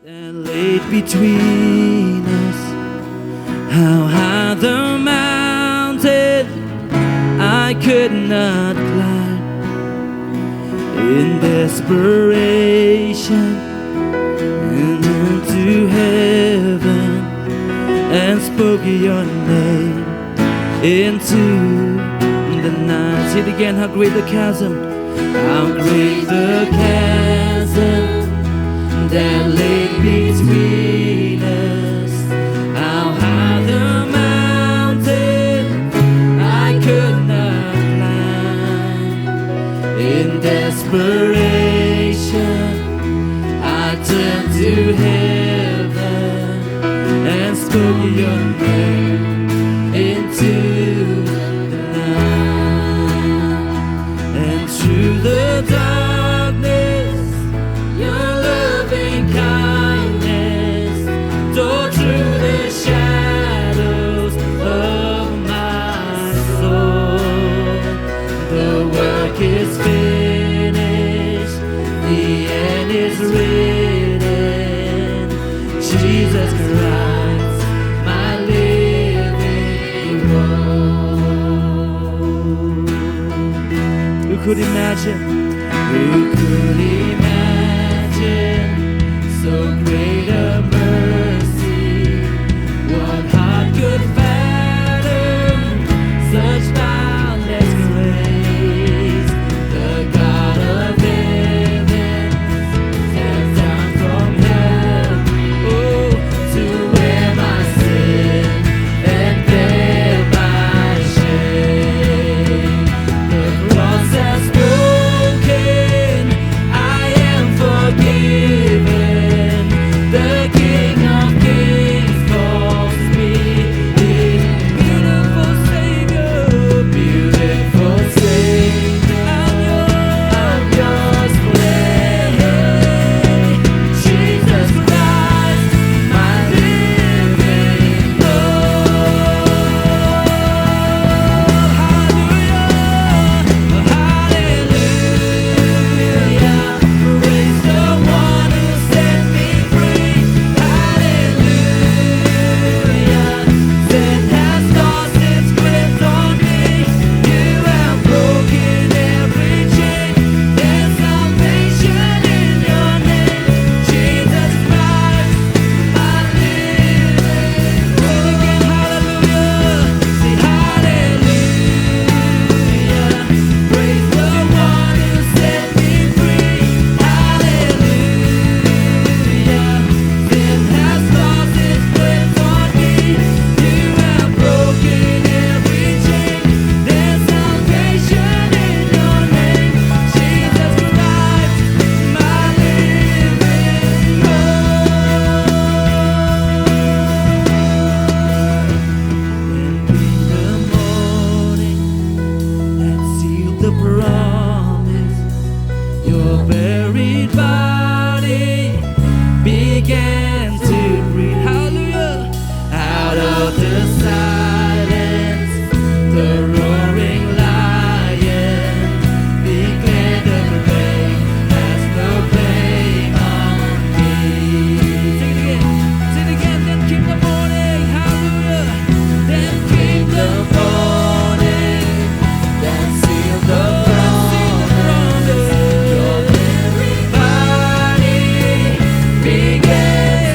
And laid between us, how high the mountain I could not climb. In desperation, and into heaven, and spoke your name into the night. See it again, how great the chasm, how great the chasm that lay between us, how high the mountain I could not climb. In desperation, I turned to heaven and spoke your name into the night. And through the darkness, your loving kindness tore through the shadows of my soul. The work is finished, the end is written. Jesus Christ, my living hope. Who could imagine? Who could imagine so great a mercy? What heart could fathom such boundless grace? The God of heaven stepped down from heaven, oh, to wear my sin and bear my shame. The cross has broken, I am forgiven. The King of Kings calls me His beautiful Savior, beautiful Savior. I'm yours forever. Jesus Christ, my living hope. Hallelujah, hallelujah. Praise the one who set me free. Hallelujah. Sin has lost its grip on me. You have broken every chain. There's salvation in your name. Jesus Christ, my living hope. Sing again, hallelujah. Say hallelujah. Praise the one who set me free. Hallelujah. Sin has lost its grip on me. You have broken every chain. There's salvation in your name. Jesus Christ, my living hope. Then came the morning that sealed the promise. Your buried body began to breathe. Hallelujah. Out of the silence, the roaring lion declared the grave has no claim on me. Sing it again, then came the morning. Hallelujah. Then came the morning that sealed the promise. Your buried body began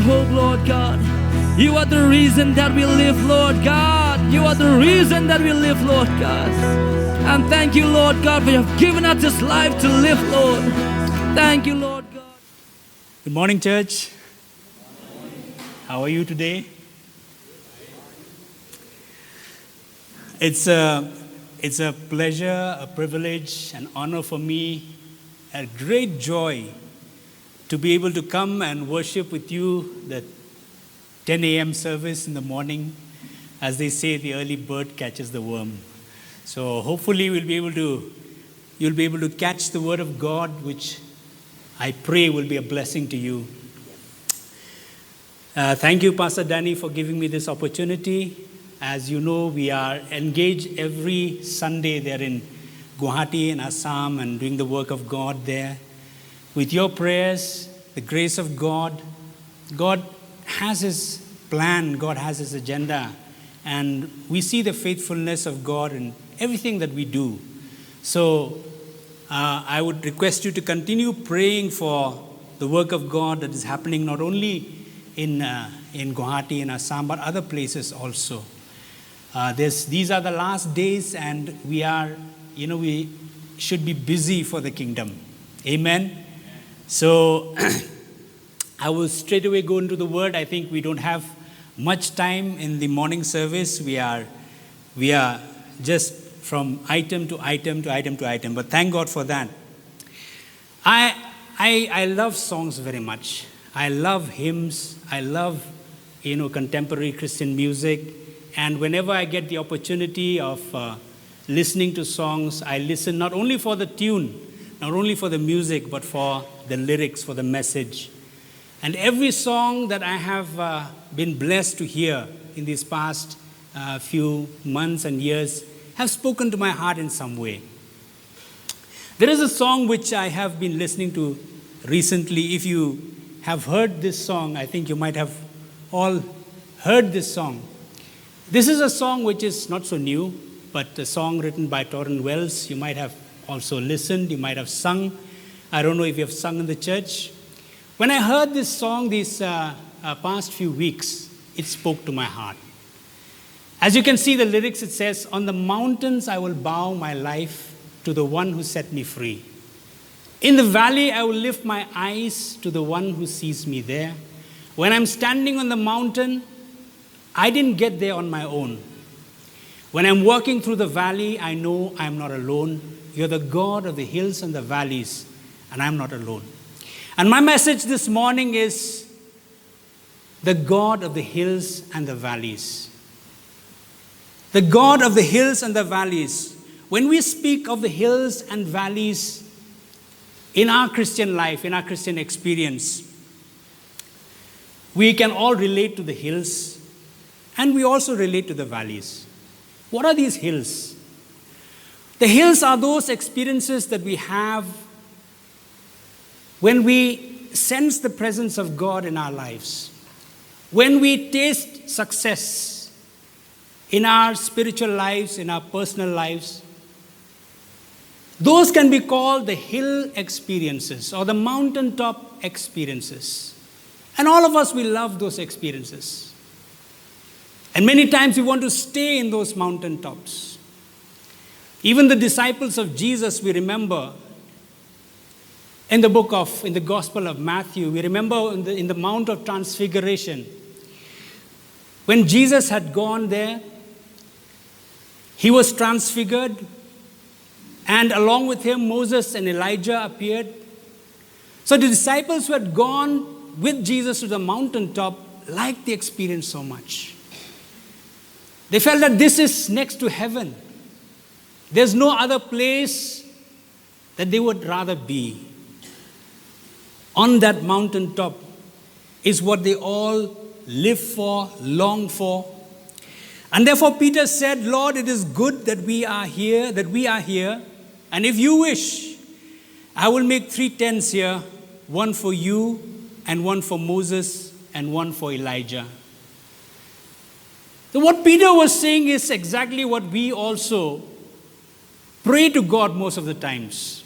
hope, Lord God. You are the reason that we live, Lord God. You are the reason that we live, Lord God. And thank you, Lord God, for you have given us this life to live, Lord. Thank you, Lord God. Good morning, church. How are you today? It's a pleasure, a privilege, an honor for me, a great joy to be able to come and worship with you the 10 a.m. service in the morning. As they say, the early bird catches the worm. So hopefully you'll be able to catch the word of God, which I pray will be a blessing to you. Thank you, Pastor Danny, for giving me this opportunity. As you know, we are engaged every Sunday there in Guwahati in Assam and doing the work of God there. With your prayers, the grace of God, God has His plan, God has His agenda, and we see the faithfulness of God in everything that we do. So I would request you to continue praying for the work of God that is happening not only in Guwahati, in Assam, but other places also. These are the last days, and we should be busy for the kingdom. Amen. So I will straight away go into the word. I think we don't have much time in the morning service. We are just from item to item to item to item. But thank God for that. I love songs very much. I love hymns. I love contemporary Christian music. And whenever I get the opportunity of listening to songs, I listen not only for the tune, not only for the music, but for the lyrics, for the message. And every song that I have been blessed to hear in these past few months and years have spoken to my heart in some way. There is a song which I have been listening to recently. If you have heard this song, I think you might have all heard this song. This is a song which is not so new, but a song written by Torrin Wells. You might have also listened, you might have sung. I don't know if you have sung in the church. When I heard this song these past few weeks, it spoke to my heart. As you can see the lyrics, it says, "On the mountains I will bow my life to the one who set me free. In the valley I will lift my eyes to the one who sees me there. When I'm standing on the mountain, I didn't get there on my own. When I'm walking through the valley, I know I'm not alone. You're the God of the hills and the valleys, and I'm not alone." And my message this morning is the God of the hills and the valleys. The God of the hills and the valleys. When we speak of the hills and valleys in our Christian life, in our Christian experience, we can all relate to the hills, and we also relate to the valleys. What are these hills? The hills are those experiences that we have when we sense the presence of God in our lives, when we taste success in our spiritual lives, in our personal lives. Those can be called the hill experiences or the mountaintop experiences. And all of us, we love those experiences. And many times we want to stay in those mountaintops. Even the disciples of Jesus, we remember in the Gospel of Matthew, we remember in the Mount of Transfiguration, when Jesus had gone there, he was transfigured, and along with him, Moses and Elijah appeared. So the disciples who had gone with Jesus to the mountaintop liked the experience so much. They felt that this is next to heaven. There's no other place that they would rather be. On that mountaintop is what they all live for, long for. And therefore Peter said, "Lord, it is good that we are here, and if you wish, I will make 3 tents here, one for you, and one for Moses, and one for Elijah." So what Peter was saying is exactly what we also pray to God most of the times.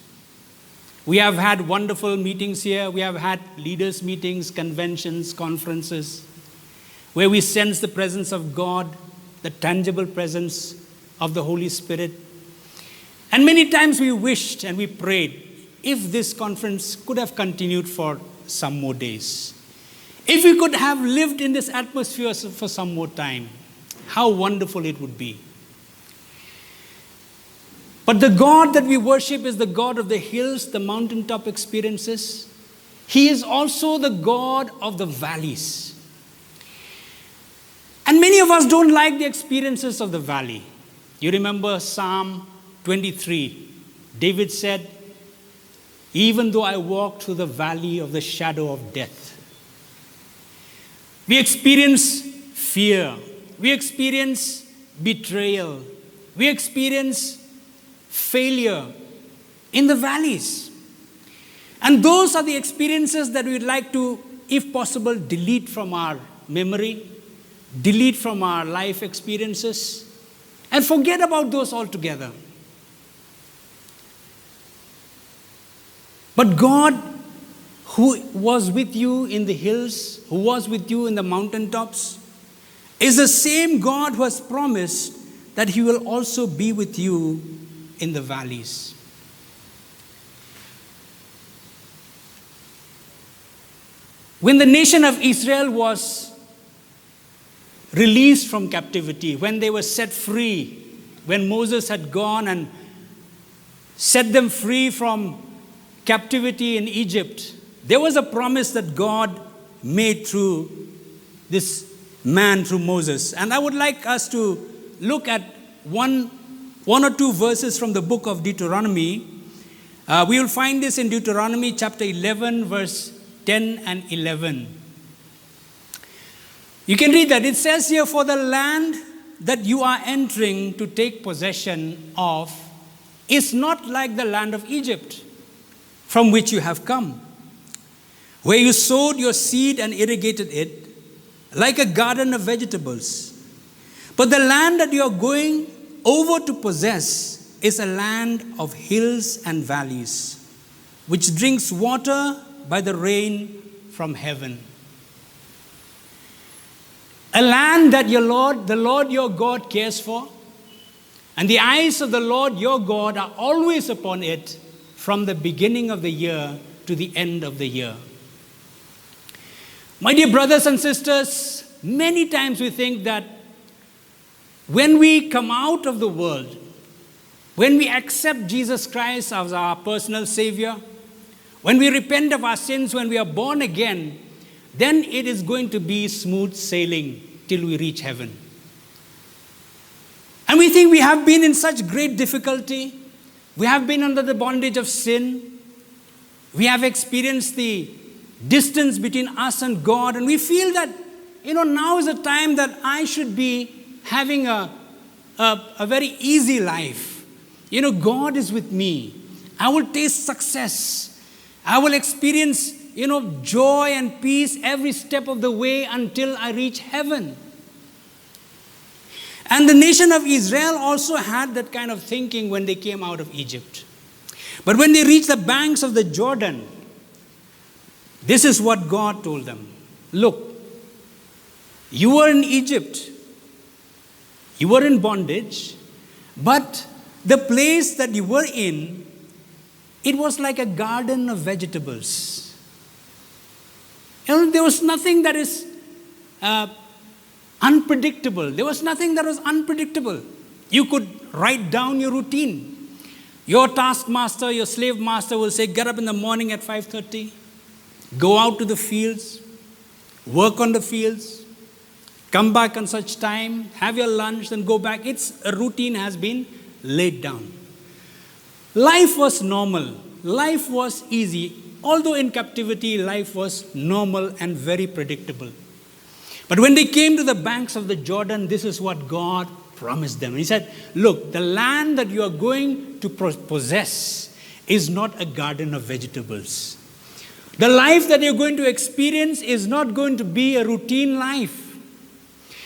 We have had wonderful meetings here. We have had leaders' meetings, conventions, conferences, where we sense the presence of God, the tangible presence of the Holy Spirit. And many times we wished and we prayed if this conference could have continued for some more days. If we could have lived in this atmosphere for some more time, how wonderful it would be. But the God that we worship is the God of the hills, the mountaintop experiences. He is also the God of the valleys. And many of us don't like the experiences of the valley. You remember Psalm 23. David said, even though I walk through the valley of the shadow of death. We experience fear. We experience betrayal. We experience failure in the valleys. And those are the experiences that we'd like to, if possible, delete from our memory, delete from our life experiences, and forget about those altogether. But God, who was with you in the hills, who was with you in the mountaintops, is the same God who has promised that He will also be with you in the valleys. When the nation of Israel was released from captivity, when they were set free, when Moses had gone and set them free from captivity in Egypt, there was a promise that God made through this man, through Moses. And I would like us to look at one or two verses from the book of Deuteronomy. We will find this in Deuteronomy chapter 11, verse 10 and 11. You can read that. It says here, for the land that you are entering to take possession of is not like the land of Egypt, from which you have come, where you sowed your seed and irrigated it, like a garden of vegetables. But the land that you are going over to possess is a land of hills and valleys, which drinks water by the rain from heaven. A land that the Lord your God cares for, and the eyes of the Lord your God are always upon it from the beginning of the year to the end of the year. My dear brothers and sisters, many times we think that when we come out of the world, when we accept Jesus Christ as our personal Savior, when we repent of our sins, when we are born again, then it is going to be smooth sailing till we reach heaven. And we think we have been in such great difficulty. We have been under the bondage of sin. We have experienced the distance between us and God. And we feel that, now is the time that I should be having a very easy life. God is with me. I will taste success. I will experience, joy and peace every step of the way until I reach heaven. And the nation of Israel also had that kind of thinking when they came out of Egypt. But when they reached the banks of the Jordan, this is what God told them. Look, you were in Egypt. You were in bondage. But the place that you were in, it was like a garden of vegetables. There was nothing that is unpredictable. There was nothing that was unpredictable. You could write down your routine. Your taskmaster, your slave master will say, get up in the morning at 5:30, go out to the fields, work on the fields, come back on such time, have your lunch, then go back. A routine has been laid down. Life was normal. Life was easy. Although in captivity, life was normal and very predictable. But when they came to the banks of the Jordan, this is what God promised them. He said, look, the land that you are going to possess is not a garden of vegetables. The life that you're going to experience is not going to be a routine life.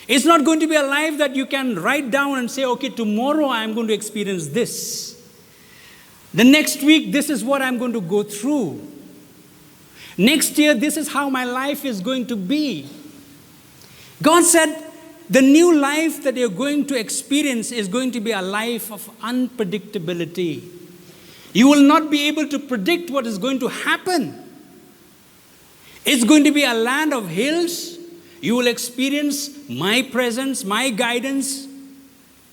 It's not going to be a life that you can write down and say, okay, tomorrow I'm going to experience this. The next week, this is what I'm going to go through. Next year, this is how my life is going to be. God said, the new life that you're going to experience is going to be a life of unpredictability. You will not be able to predict what is going to happen. It's going to be a land of hills. You will experience my presence, my guidance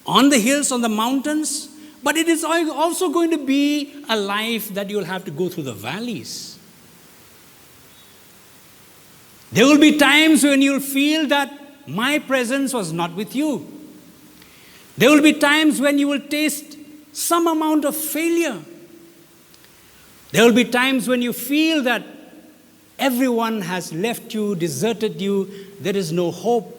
on the hills, on the mountains. But it is also going to be a life that you'll have to go through the valleys. There will be times when you'll feel that my presence was not with you. There will be times when you will taste some amount of failure. There will be times when you feel that everyone has left you, deserted you, there is no hope.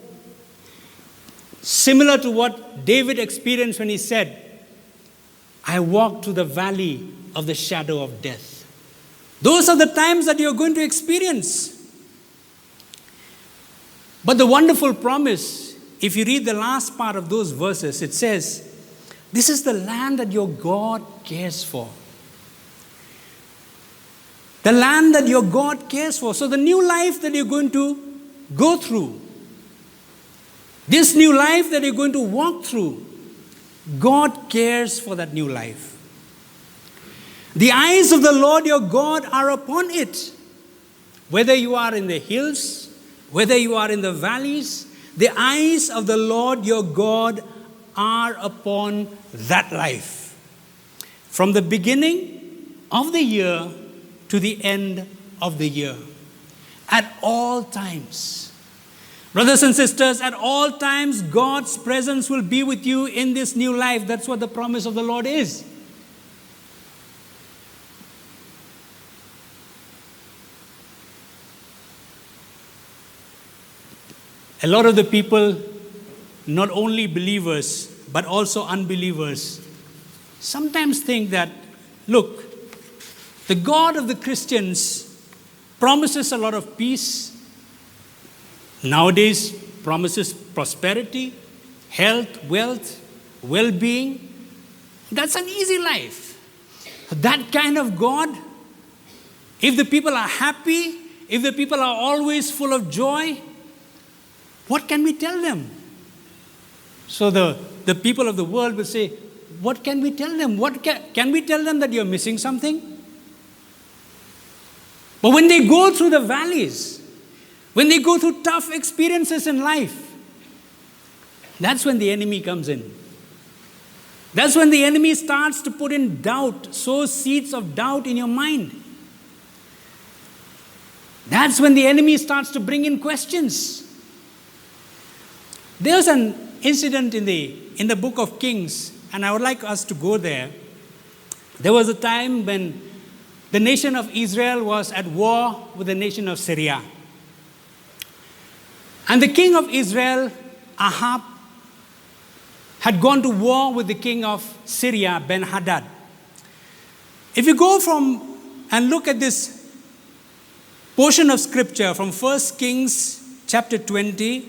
Similar to what David experienced when he said, I walk through the valley of the shadow of death. Those are the times that you're going to experience. But the wonderful promise, if you read the last part of those verses, it says, this is the land that your God cares for. The land that your God cares for. So the new life that you're going to go through, this new life that you're going to walk through, God cares for that new life. The eyes of the Lord your God are upon it. Whether you are in the hills, whether you are in the valleys, the eyes of the Lord your God are upon that life. From the beginning of the year to the end of the year. At all times. Brothers and sisters, at all times, God's presence will be with you in this new life. That's what the promise of the Lord is. A lot of the people, not only believers, but also unbelievers, sometimes think that, look, the God of the Christians promises a lot of peace. Nowadays, promises prosperity, health, wealth, well-being. That's an easy life. That kind of God, if the people are happy, if the people are always full of joy, what can we tell them? So the people of the world will say, what can we tell them? Can we tell them that you're missing something? But when they go through the valleys, when they go through tough experiences in life, that's when the enemy comes in. That's when the enemy starts to put in doubt, sow seeds of doubt in your mind. That's when the enemy starts to bring in questions. There's an incident in the book of Kings, and I would like us to go there. There was a time when the nation of Israel was at war with the nation of Syria. And the king of Israel, Ahab, had gone to war with the king of Syria, Ben-Hadad. If you go from and look at this portion of scripture from 1 Kings chapter 20,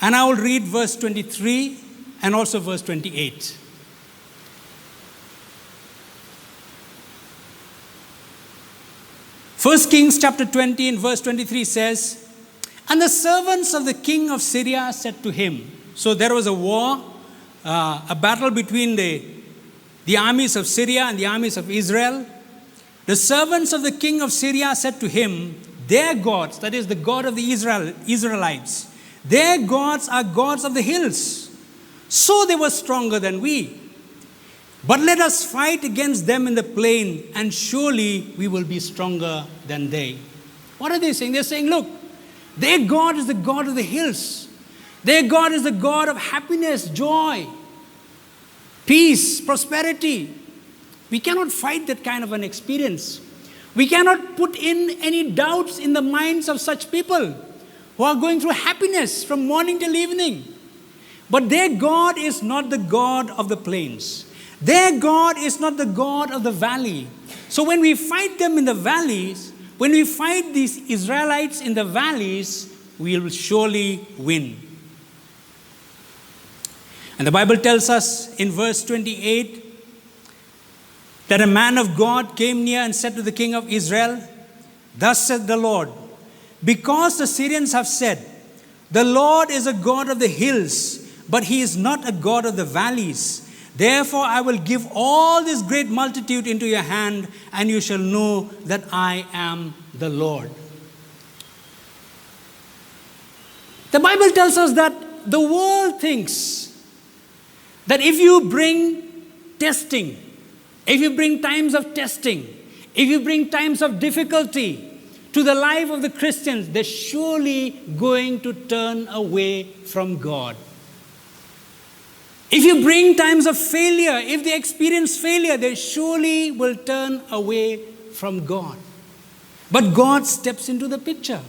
and I will read verse 23 and also verse 28. First Kings chapter 20 and verse 23 says, and the servants of the king of Syria said to him, so there was a war, a battle between the armies of Syria and the armies of Israel. The servants of the king of Syria said to him, their gods, that is the God of the Israelites, their gods are gods of the hills. So they were stronger than we. But let us fight against them in the plain, and surely we will be stronger than they. What are they saying? They're saying, look, their God is the God of the hills. Their God is the God of happiness, joy, peace, prosperity. We cannot fight that kind of an experience. We cannot put in any doubts in the minds of such people who are going through happiness from morning till evening. But their God is not the God of the plains. Their God is not the God of the valley. So when we fight them in the valleys, when we fight these Israelites in the valleys, we will surely win. And the Bible tells us in verse 28, that a man of God came near and said to the king of Israel, "Thus said the Lord, because the Syrians have said, 'The Lord is a God of the hills, but he is not a God of the valleys,' therefore I will give all this great multitude into your hand, and you shall know that I am the Lord." The Bible tells us that the world thinks that if you bring testing, if you bring times of testing, if you bring times of difficulty to the life of the Christians, they're surely going to turn away from God. If you bring times of failure, if they experience failure, they surely will turn away from God. But God steps into the picture.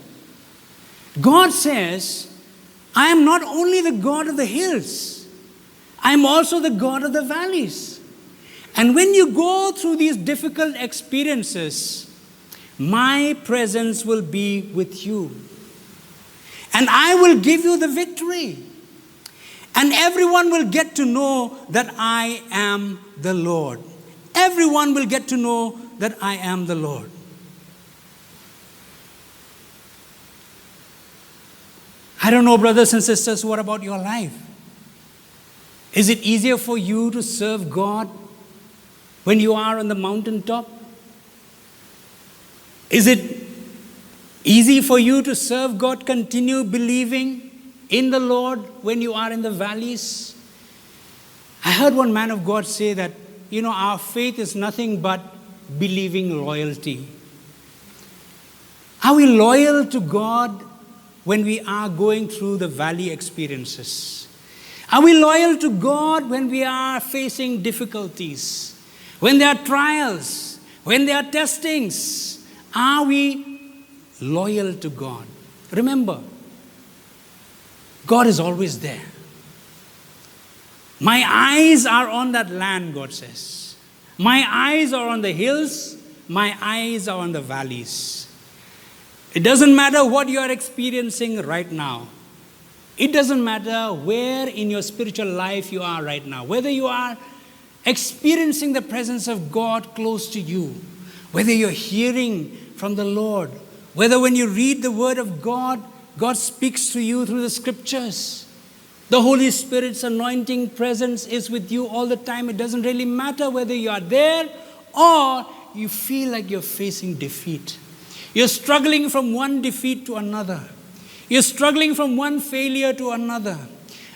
God says, "I am not only the God of the hills, I am also the God of the valleys. And when you go through these difficult experiences, my presence will be with you. And I will give you the victory. And everyone will get to know that I am the Lord." Everyone will get to know that I am the Lord. I don't know, brothers and sisters, what about your life? Is it easier for you to serve God when you are on the mountaintop? Is it easy for you to serve God, continue believing in the Lord when you are in the valleys? I heard one man of God say that, our faith is nothing but believing loyalty. Are we loyal to God when we are going through the valley experiences? Are we loyal to God when we are facing difficulties? When there are trials? When there are testings? Are we loyal to God? Remember, God is always there. My eyes are on that land, God says. My eyes are on the hills. My eyes are on the valleys. It doesn't matter what you are experiencing right now. It doesn't matter where in your spiritual life you are right now. Whether you are experiencing the presence of God close to you, whether you're hearing from the Lord, whether when you read the Word of God, God speaks to you through the Scriptures. The Holy Spirit's anointing presence is with you all the time. It doesn't really matter whether you are there or you feel like you're facing defeat. You're struggling from one defeat to another. You're struggling from one failure to another.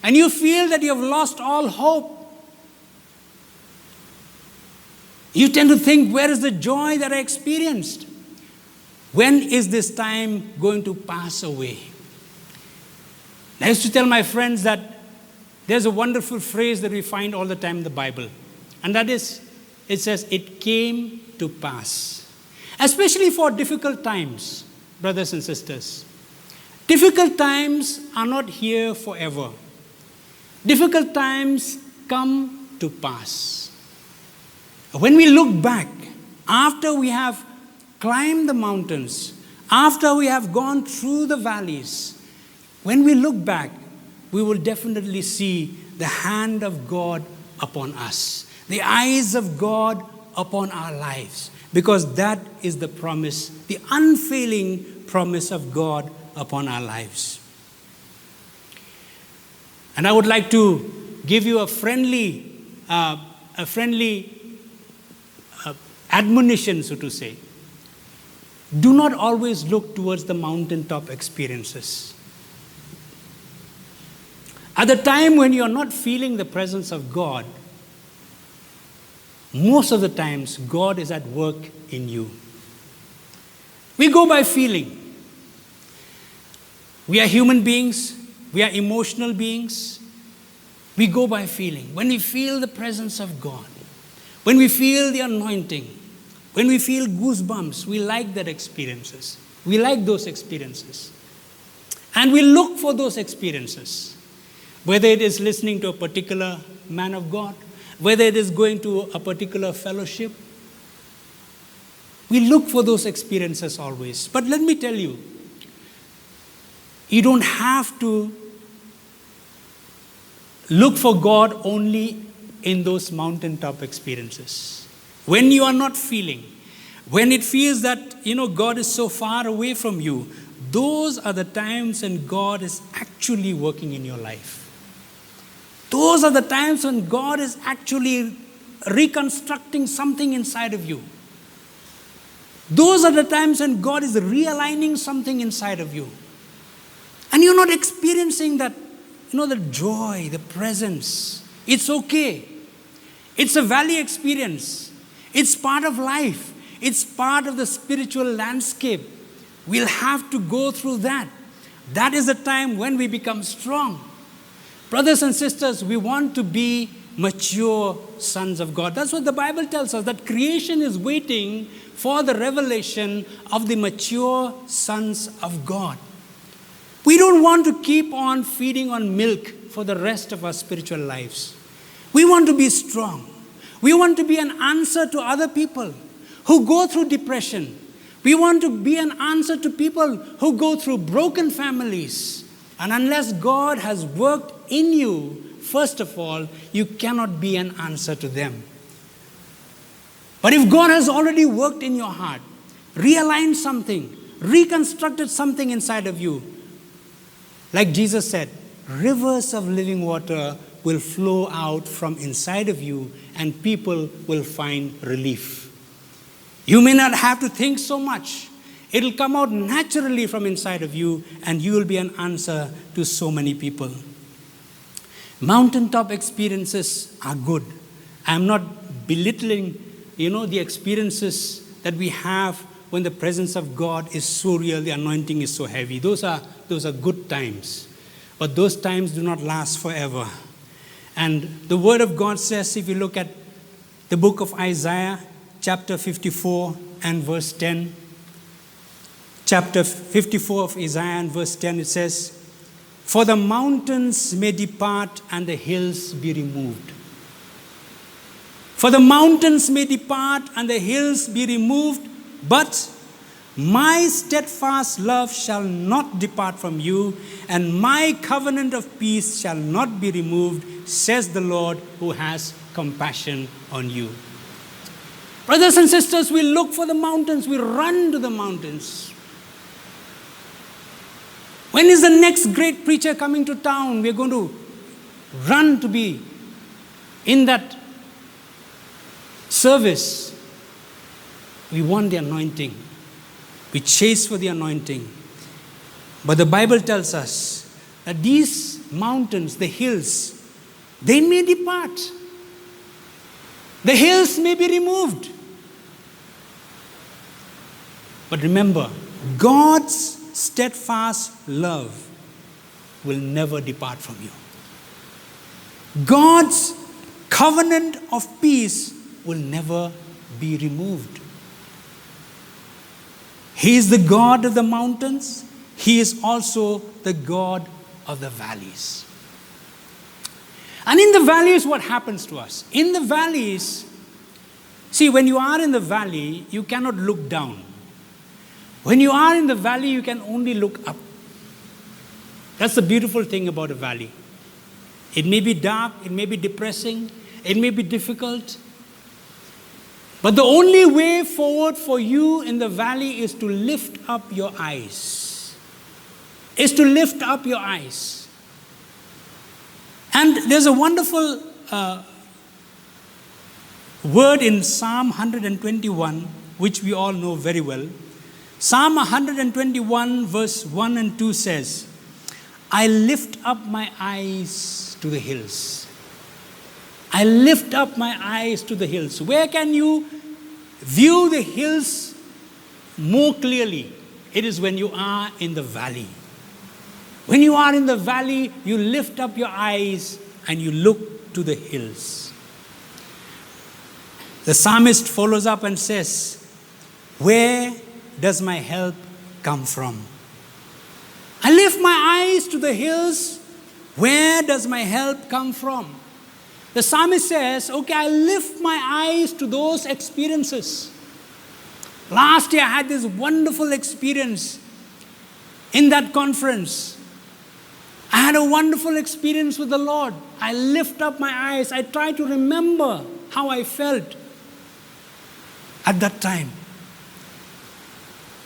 And you feel that you have lost all hope. You tend to think, where is the joy that I experienced? When is this time going to pass away? I used to tell my friends that there's a wonderful phrase that we find all the time in the Bible. And that is, it says, "It came to pass." Especially for difficult times, brothers and sisters. Difficult times are not here forever. Difficult times come to pass. When we look back, after we have climbed the mountains, after we have gone through the valleys, when we look back, we will definitely see the hand of God upon us, the eyes of God upon our lives, because that is the promise, the unfailing promise of God upon our lives. And I would like to give you a friendly admonition, so to say. Do not always look towards the mountaintop experiences. At the time when you are not feeling the presence of God, most of the times God is at work in you. We go by feeling. We are human beings. We are emotional beings. We go by feeling. When we feel the presence of God, when we feel the anointing, when we feel goosebumps, we like that experiences. We like those experiences. And we look for those experiences. Whether it is listening to a particular man of God, whether it is going to a particular fellowship, we look for those experiences always. But let me tell you, you don't have to look for God only in those mountaintop experiences. when you are not feeling, when it feels that, God is so far away from you, those are the times when God is actually working in your life. Those are the times when God is actually reconstructing something inside of you. Those are the times when God is realigning something inside of you. And you're not experiencing that, the joy, the presence. It's okay. It's a valley experience. It's part of life. It's part of the spiritual landscape. We'll have to go through that. That is the time when we become strong. Brothers and sisters, we want to be mature sons of God. That's what the Bible tells us, that creation is waiting for the revelation of the mature sons of God. We don't want to keep on feeding on milk for the rest of our spiritual lives. We want to be strong. We want to be an answer to other people who go through depression. We want to be an answer to people who go through broken families. And unless God has worked in you, first of all, you cannot be an answer to them. But if God has already worked in your heart, realigned something, reconstructed something inside of you, like Jesus said, rivers of living water will flow out from inside of you and people will find relief. You may not have to think so much. It'll come out naturally from inside of you and you will be an answer to so many people. Mountaintop experiences are good. I'm not belittling, the experiences that we have when the presence of God is so real, the anointing is so heavy. Those are good times. But those times do not last forever. And the Word of God says, if you look at the book of Isaiah, chapter 54 and verse 10, chapter 54 of Isaiah and verse 10, it says, "For the mountains may depart and the hills be removed." For the mountains may depart and the hills be removed, but my steadfast love shall not depart from you, and my covenant of peace shall not be removed, says the Lord who has compassion on you. Brothers and sisters, we look for the mountains, we run to the mountains. When is the next great preacher coming to town? We're going to run to be in that service. We want the anointing. We chase for the anointing. But the Bible tells us that these mountains, the hills, they may depart. The hills may be removed. But remember, God's steadfast love will never depart from you. God's covenant of peace will never be removed. He is the God of the mountains. He is also the God of the valleys. And in the valleys, what happens to us? In the valleys, see, when you are in the valley, you cannot look down. When you are in the valley, you can only look up. That's the beautiful thing about a valley. It may be dark, it may be depressing, it may be difficult. But the only way forward for you in the valley is to lift up your eyes. Is to lift up your eyes. And there's a wonderful word in Psalm 121, which we all know very well. Psalm 121 verse 1 and 2 says, "I lift up my eyes to the hills." I lift up my eyes to the hills. Where can you view the hills more clearly? It is when you are in the valley. When you are in the valley, you lift up your eyes and you look to the hills. The psalmist follows up and says, "Where does my help come from?" I lift my eyes to the hills. Where does my help come from? The psalmist says, okay, I lift my eyes to those experiences. Last year I had this wonderful experience in that conference. I had a wonderful experience with the Lord. I lift up my eyes. I try to remember how I felt. at that time.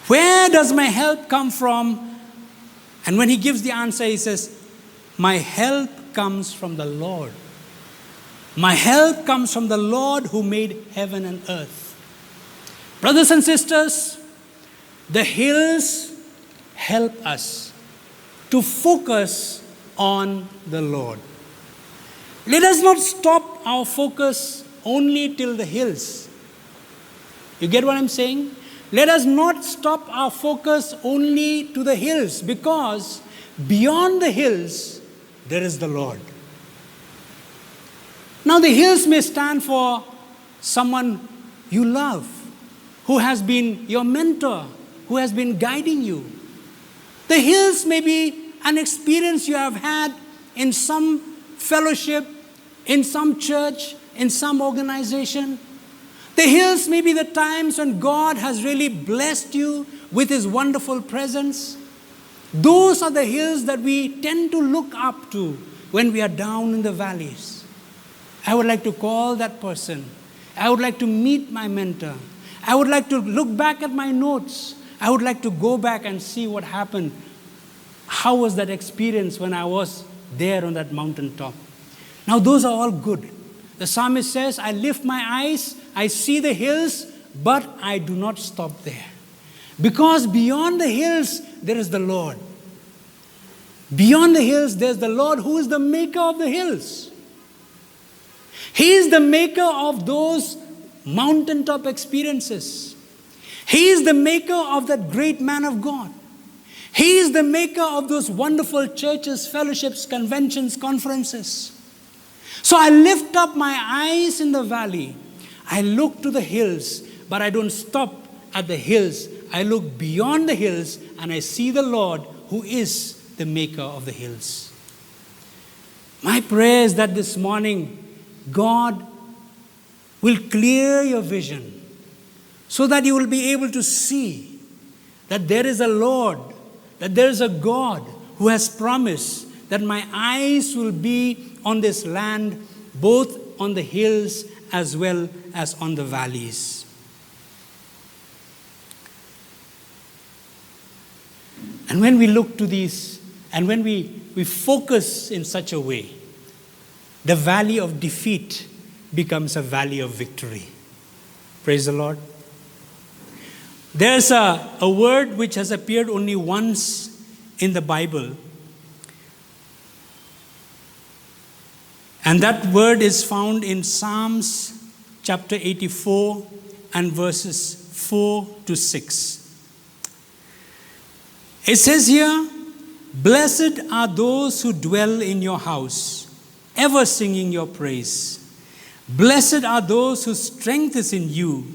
Where does my help come from? And when he gives the answer, he says, my help comes from the Lord. My help comes from the Lord who made heaven and earth. Brothers and sisters, the hills help us to focus on the Lord. Let us not stop our focus only till the hills. You get what I'm saying? Let us not stop our focus only to the hills, because beyond the hills, there is the Lord. Now, the hills may stand for someone you love, who has been your mentor, who has been guiding you. The hills may be an experience you have had in some fellowship, in some church, in some organization. The hills may be the times when God has really blessed you with His wonderful presence. Those are the hills that we tend to look up to when we are down in the valleys. I would like to call that person. I would like to meet my mentor. I would like to look back at my notes. I would like to go back and see what happened. How was that experience when I was there on that mountaintop? Now, those are all good. The psalmist says, I lift my eyes, I see the hills, but I do not stop there. Because beyond the hills, there is the Lord. Beyond the hills, there's the Lord who is the maker of the hills. He is the maker of those mountaintop experiences. He is the maker of that great man of God. He is the maker of those wonderful churches, fellowships, conventions, conferences. So I lift up my eyes in the valley. I look to the hills, but I don't stop at the hills. I look beyond the hills and I see the Lord who is the maker of the hills. My prayer is that this morning, God will clear your vision so that you will be able to see that there is a Lord, that there is a God who has promised that my eyes will be on this land, both on the hills as well as on the valleys. And when we look to these, and when we focus in such a way, the valley of defeat becomes a valley of victory. Praise the Lord. There's a word which has appeared only once in the Bible. And that word is found in Psalms chapter 84 and verses 4 to 6. It says here, blessed are those who dwell in your house, ever singing your praise. Blessed are those whose strength is in you,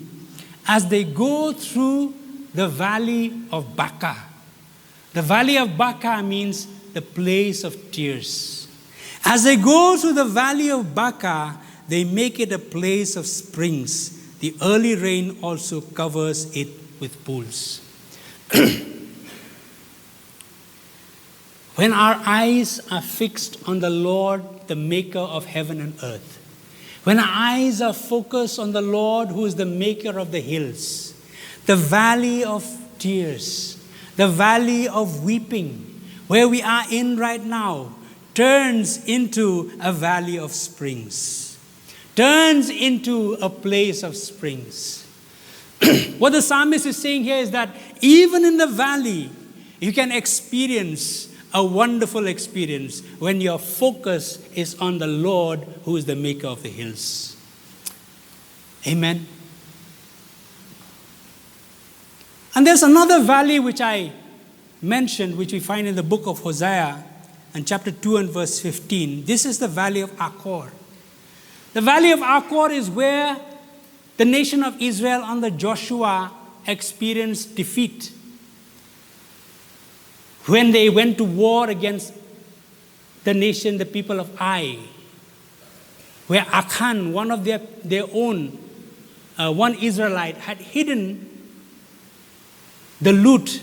as they go through the valley of Baca. The valley of Baca means the place of tears. As they go through the valley of Baca, they make it a place of springs. The early rain also covers it with pools. When our eyes are fixed on the Lord, the maker of heaven and earth, when our eyes are focused on the Lord who is the maker of the hills, the valley of tears, the valley of weeping, where we are in right now, turns into a valley of springs, turns into a place of springs. What the psalmist is saying here is that even in the valley, you can experience a wonderful experience when your focus is on the Lord who is the maker of the hills. Amen. And there's another valley which I mentioned, which we find in the book of Hosea and chapter 2 and verse 15. This is the valley of Achor. The valley of Achor is where the nation of Israel under Joshua experienced defeat. When they went to war against the nation, the people of Ai, where Achan, one of their own, one Israelite, had hidden the loot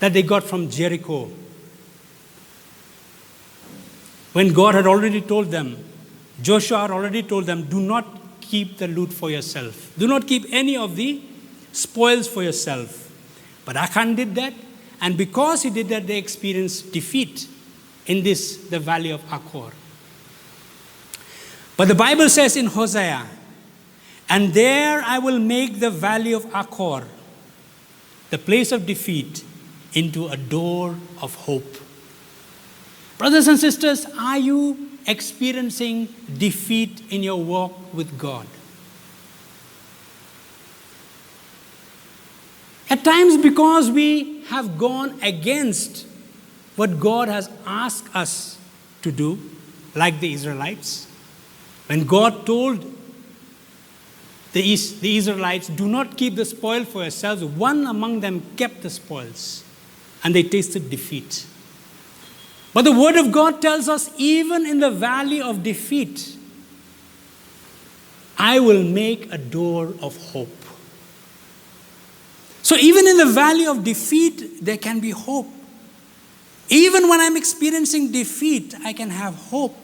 that they got from Jericho. When God had already told them, Joshua had already told them, do not keep the loot for yourself. Do not keep any of the spoils for yourself. But Achan did that, and because he did that, they experienced defeat in the valley of Achor. But the Bible says in Hosea, and there I will make the valley of Achor, the place of defeat, into a door of hope. Brothers and sisters, are you experiencing defeat in your walk with God? At times, because we have gone against what God has asked us to do, like the Israelites, when God told the Israelites, do not keep the spoil for yourselves, one among them kept the spoils, and they tasted defeat. But the Word of God tells us, even in the valley of defeat, I will make a door of hope. So even in the valley of defeat, there can be hope. Even when I'm experiencing defeat, I can have hope.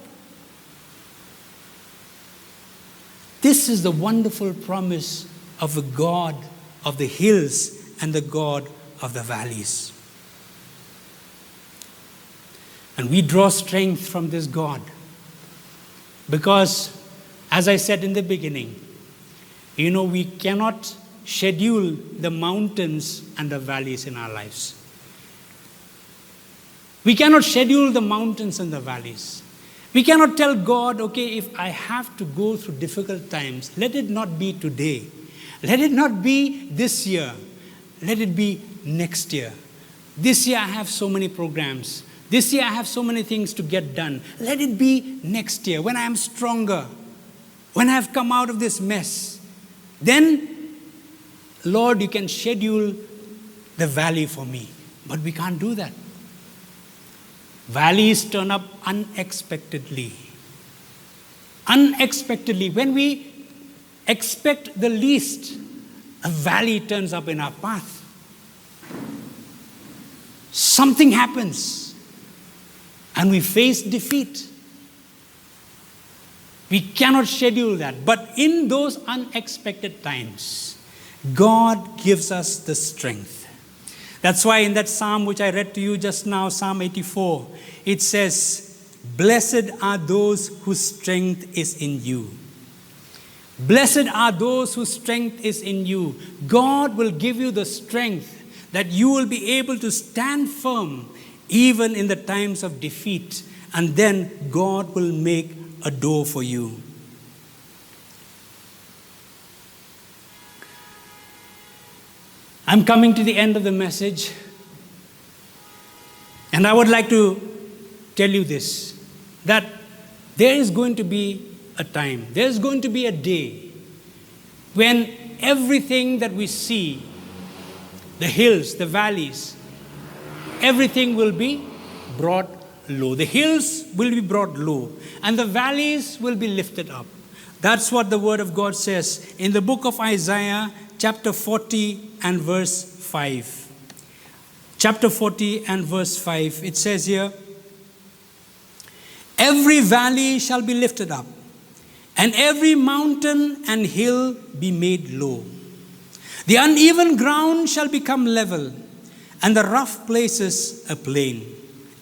This is the wonderful promise of the God of the hills and the God of the valleys. And we draw strength from this God because, as I said in the beginning, we cannot schedule the mountains and the valleys in our lives. We cannot schedule the mountains and the valleys. We cannot tell God, okay, if I have to go through difficult times, let it not be today. Let it not be this year. Let it be next year. This year I have so many programs. This year I have so many things to get done. Let it be next year when I am stronger, when I have come out of this mess. Then, Lord, you can schedule the valley for me. But we can't do that. Valleys turn up unexpectedly. Unexpectedly. When we expect the least, a valley turns up in our path. Something happens and we face defeat. We cannot schedule that. But in those unexpected times, God gives us the strength. That's why in that psalm which I read to you just now, Psalm 84, it says, blessed are those whose strength is in you. Blessed are those whose strength is in you. God will give you the strength that you will be able to stand firm even in the times of defeat. And then God will make a door for you. I'm coming to the end of the message, and I would like to tell you this, that there is going to be a time, there's going to be a day when everything that we see, the hills, the valleys, everything will be brought low. The hills will be brought low, and the valleys will be lifted up. That's what the Word of God says in the book of Isaiah, chapter 40 and verse 5. Chapter 40 and verse 5. It says here, every valley shall be lifted up, and every mountain and hill be made low. The uneven ground shall become level, and the rough places a plain.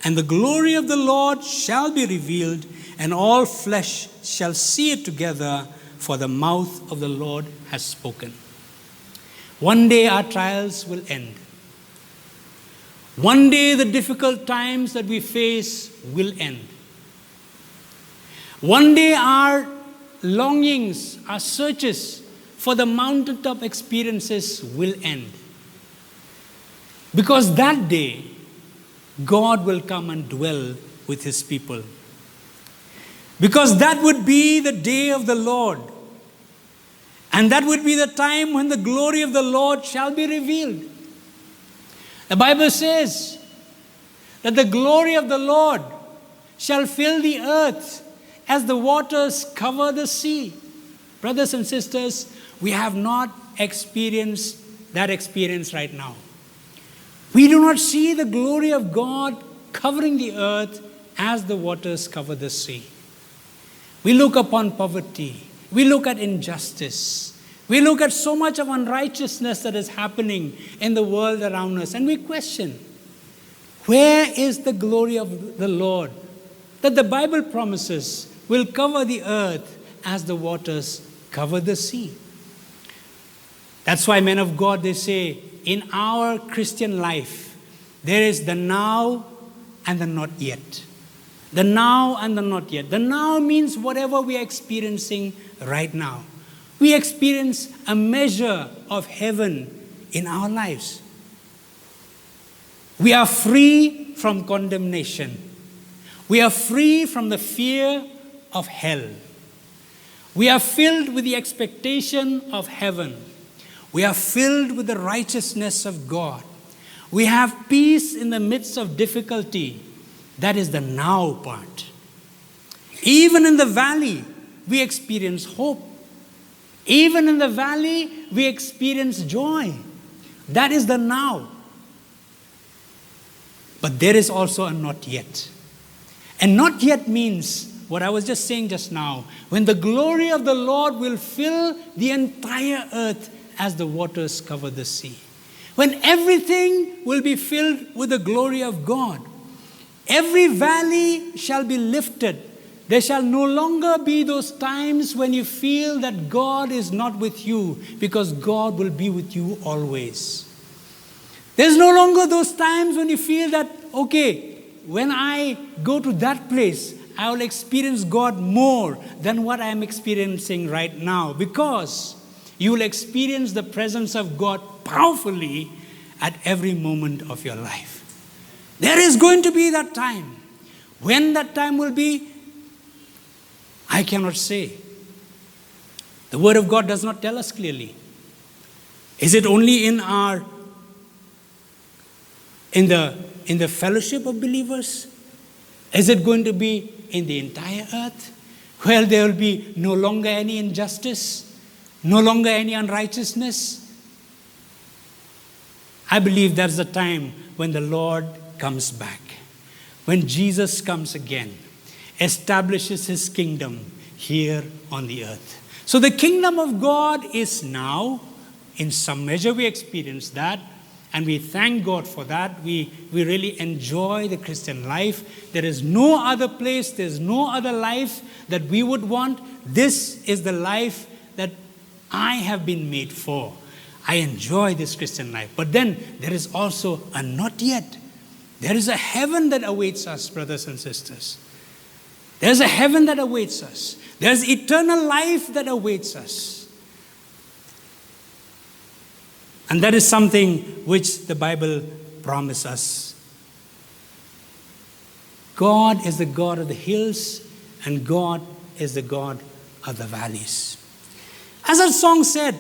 And the glory of the Lord shall be revealed, and all flesh shall see it together, for the mouth of the Lord has spoken. One day our trials will end. One day the difficult times that we face will end. One day our longings, our searches for the mountaintop experiences will end. Because that day, God will come and dwell with His people. Because that would be the day of the Lord. And that would be the time when the glory of the Lord shall be revealed. The Bible says that the glory of the Lord shall fill the earth as the waters cover the sea. Brothers and sisters, we have not experienced that experience right now. We do not see the glory of God covering the earth as the waters cover the sea. We look upon poverty. We look at injustice. We look at so much of unrighteousness that is happening in the world around us, and we question, where is the glory of the Lord that the Bible promises will cover the earth as the waters cover the sea? That's why men of God, they say, in our Christian life, there is the now and the not yet. The now and the not yet. The now means whatever we are experiencing right now. We experience a measure of heaven in our lives. We are free from condemnation. We are free from the fear of hell. We are filled with the expectation of heaven. We are filled with the righteousness of God. We have peace in the midst of difficulty. That is the now part. Even in the valley, we experience hope. Even in the valley, we experience joy. That is the now. But there is also a not yet. And not yet means what I was just saying just now, when the glory of the Lord will fill the entire earth as the waters cover the sea. When everything will be filled with the glory of God. Every valley shall be lifted. There shall no longer be those times when you feel that God is not with you, because God will be with you always. There's no longer those times when you feel that, okay, when I go to that place, I will experience God more than what I am experiencing right now, because you will experience the presence of God powerfully at every moment of your life. There is going to be that time. When that time will be, I cannot say. The Word of God does not tell us clearly. Is it only in the fellowship of believers? Is it going to be in the entire earth? Where there will be no longer any injustice, no longer any unrighteousness? I believe that's the time when the Lord comes back. When Jesus comes again, establishes His kingdom here on the earth. So the kingdom of God is now. In some measure we experience that, and we thank God for that. We really enjoy the Christian life. There is no other place, there's no other life that we would want. This is the life that I have been made for. I enjoy this Christian life. But then there is also a not yet. There is a heaven that awaits us, brothers and sisters. There's a heaven that awaits us. There's eternal life that awaits us. And that is something which the Bible promises us. God is the God of the hills, and God is the God of the valleys. As our song said,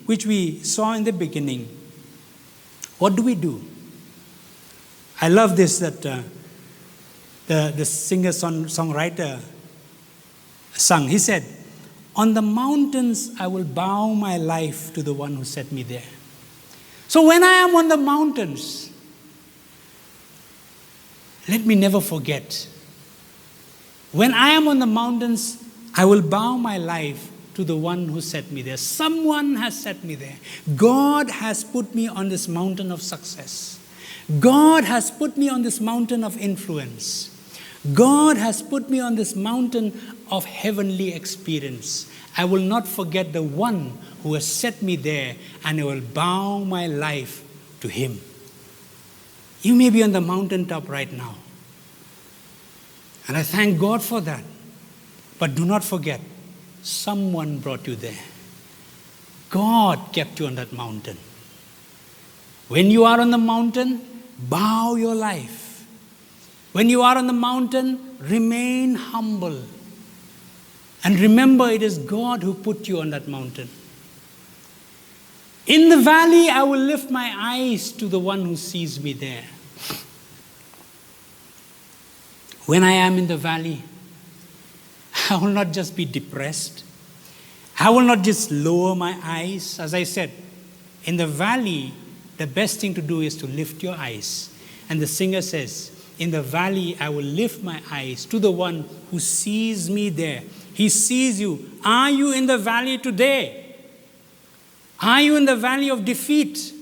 which we saw in the beginning, what do we do? I love this, that the singer-songwriter sung. He said, "On the mountains I will bow my life to the one who set me there." So when I am on the mountains, let me never forget. When I am on the mountains, I will bow my life to the one who set me there. Someone has set me there. God has put me on this mountain of success. God has put me on this mountain of influence. God has put me on this mountain of heavenly experience. I will not forget the one who has set me there, and I will bow my life to Him. You may be on the mountaintop right now, and I thank God for that. But do not forget, someone brought you there. God kept you on that mountain. When you are on the mountain, bow your life. When you are on the mountain, remain humble. And remember, it is God who put you on that mountain. In the valley, I will lift my eyes to the one who sees me there. When I am in the valley, I will not just be depressed. I will not just lower my eyes. As I said, in the valley, the best thing to do is to lift your eyes. And the singer says, in the valley, I will lift my eyes to the one who sees me there. He sees you. Are you in the valley today? Are you in the valley of defeat?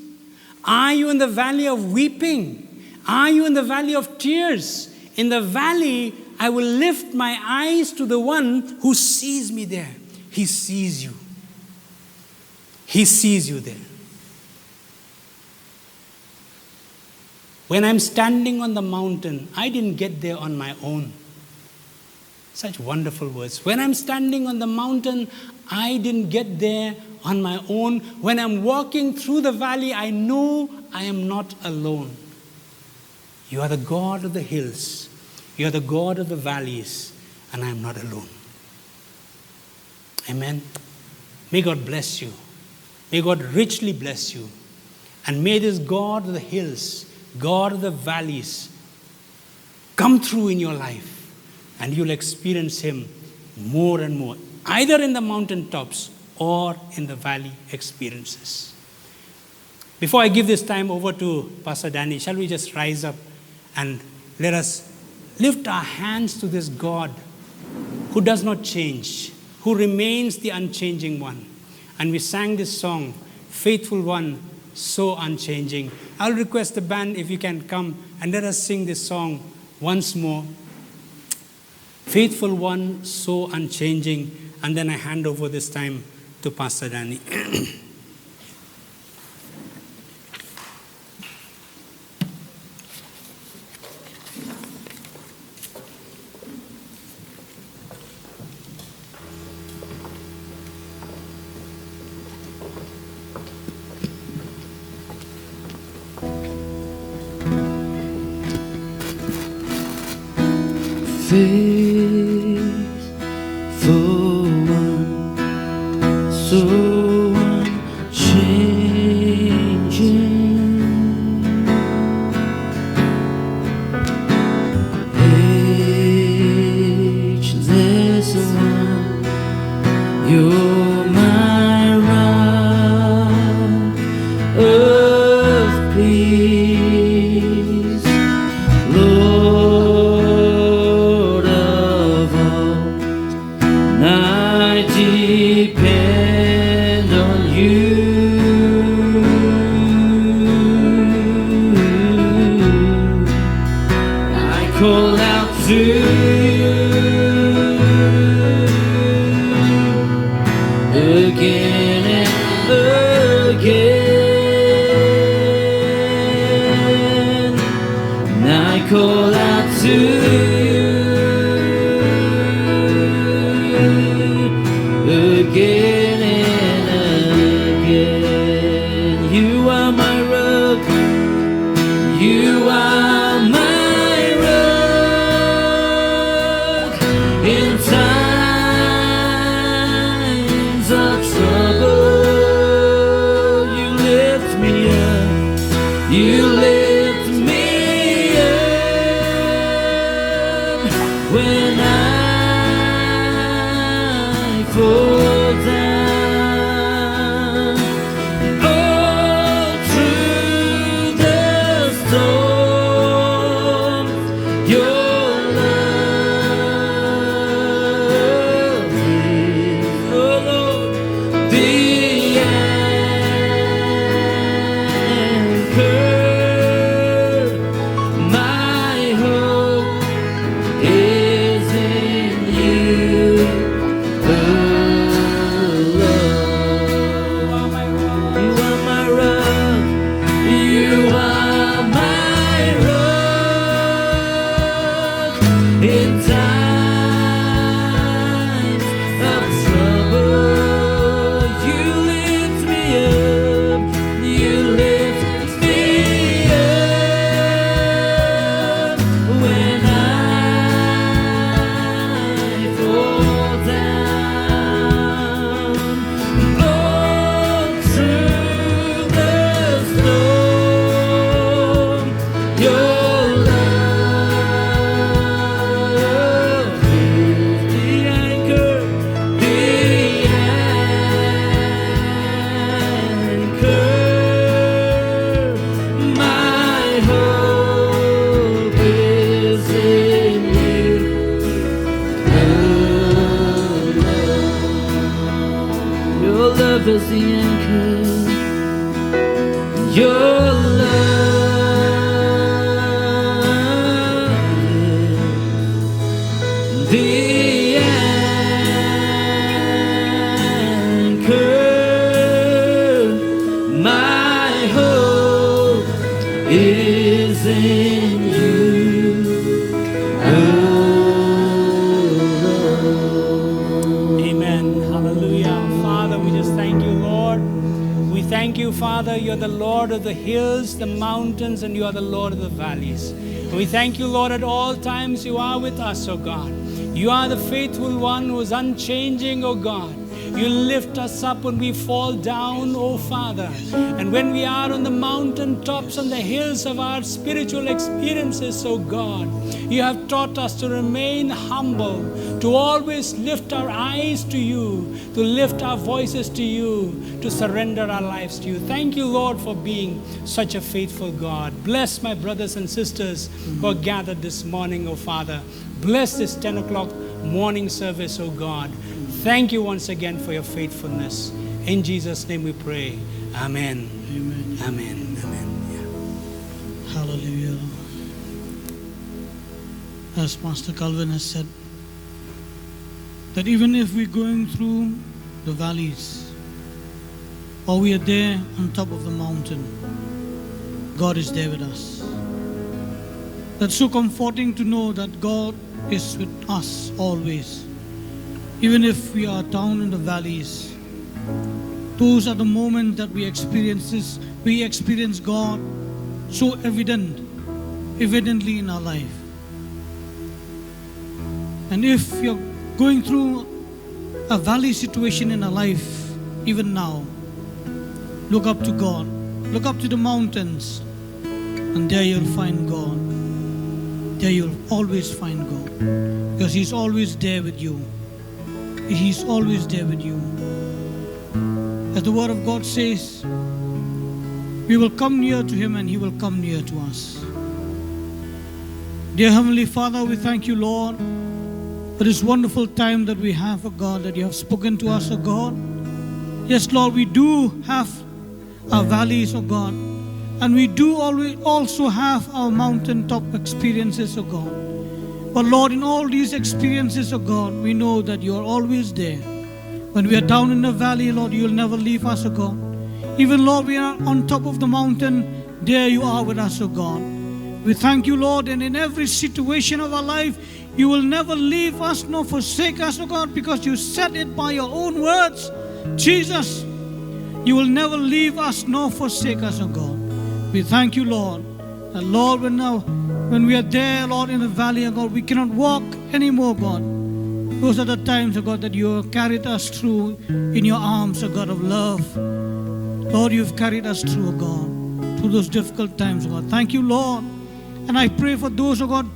Are you in the valley of weeping? Are you in the valley of tears? In the valley, I will lift my eyes to the one who sees me there. He sees you. He sees you there. When I'm standing on the mountain, I didn't get there on my own. Such wonderful words. When I'm standing on the mountain, I didn't get there on my own. When I'm walking through the valley, I know I am not alone. You are the God of the hills. You are the God of the valleys, and I am not alone. Amen. May God bless you. May God richly bless you. And may this God of the hills, God of the valleys, come through in your life, and you'll experience Him more and more, either in the mountaintops or in the valley experiences. Before I give this time over to Pastor Danny, shall we just rise up and let us lift our hands to this God who does not change, who remains the unchanging one. And we sang this song, Faithful One, So Unchanging. I'll request the band if you can come and let us sing this song once more. Faithful One, So Unchanging. And then I hand over this time to Pastor Danny. Faithful one, so unchanging, ageless one, you're my rock of peace, Lord of all. I depend on you. I call out to you again and again. And I call out to you again and again. You are my rock. You are my rock in times of trouble. You lift me up. You lift me up when I fall down. All through the storm, your love is, oh Lord, the anchor. My hope is in you alone. You are my rock. You are my rock in times of trouble. You love is the anchor. Your love is the anchor. My hope is in you. Amen. Hallelujah. Father, we just thank you, Lord. We thank you, Father. You're the Lord of the hills, the mountains, and you are the Lord of the valleys. We thank you, Lord, at all times you are with us, O God. You are the faithful one who is unchanging, O God. You lift us up when we fall down, O Father. And when we are on the mountain tops, on the hills of our spiritual experiences, O God, you have taught us to remain humble, to always lift our eyes to you, to lift our voices to you, to surrender our lives to you. Thank you, Lord, for being such a faithful God. Bless my brothers and sisters who are gathered this morning, O Father. Bless this 10 o'clock morning service, O God. Thank you once again for your faithfulness. In Jesus' name we pray. Amen. Amen. Amen. Amen. Yeah. Hallelujah. As Pastor Calvin has said, that even if we're going through the valleys, or we are there on top of the mountain, God is there with us. That's so comforting to know that God is with us always. Even if we are down in the valleys, those are the moments that we experience God so evidently in our life. And if you're going through a valley situation in our life, even now, look up to God, look up to the mountains, and there you'll find God. There you'll always find God, because He's always there with you. He's always there with you. As the Word of God says, we will come near to Him and He will come near to us. Dear Heavenly Father, we thank you, Lord, for this wonderful time that we have, O God, that you have spoken to us, O God. Yes, Lord, we do have our valleys, O God, and we do always also have our mountaintop experiences, O God. But Lord, in all these experiences, O God, we know that you are always there. When we are down in the valley, Lord, you will never leave us, O God. Even, Lord, we are on top of the mountain, there you are with us, O God. We thank you, Lord, and in every situation of our life, you will never leave us nor forsake us, O God, because you said it by your own words. Jesus, you will never leave us nor forsake us, O God. We thank you, Lord. And Lord, when we are there, Lord, in the valley, O God, we cannot walk anymore, God. Those are the times, O God, that you have carried us through in your arms, O God of love. Lord, you've carried us through, O God, through those difficult times, O God. Thank you, Lord. And I pray for those, O God,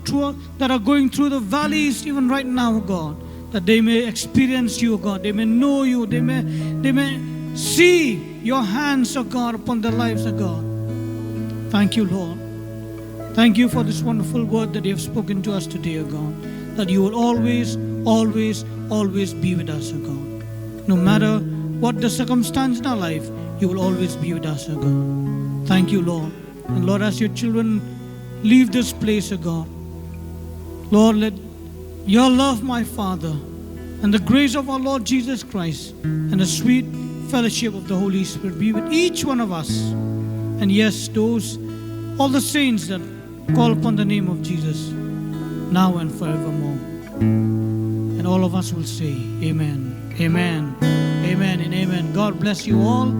that are going through the valleys even right now, O God, that they may experience you, O God. They may know you. They may see your hands, O God, upon their lives, O God. Thank you, Lord. Thank you for this wonderful word that you have spoken to us today, O God, that you will always, always, always be with us, O God. No matter what the circumstance in our life, you will always be with us, O God. Thank you, Lord. And Lord, as your children leave this place, O God, Lord, let your love, my Father, and the grace of our Lord Jesus Christ, and the sweet fellowship of the Holy Spirit be with each one of us. And yes, all the saints that call upon the name of Jesus, now and forevermore. And all of us will say, Amen, Amen, Amen, and Amen. God bless you all.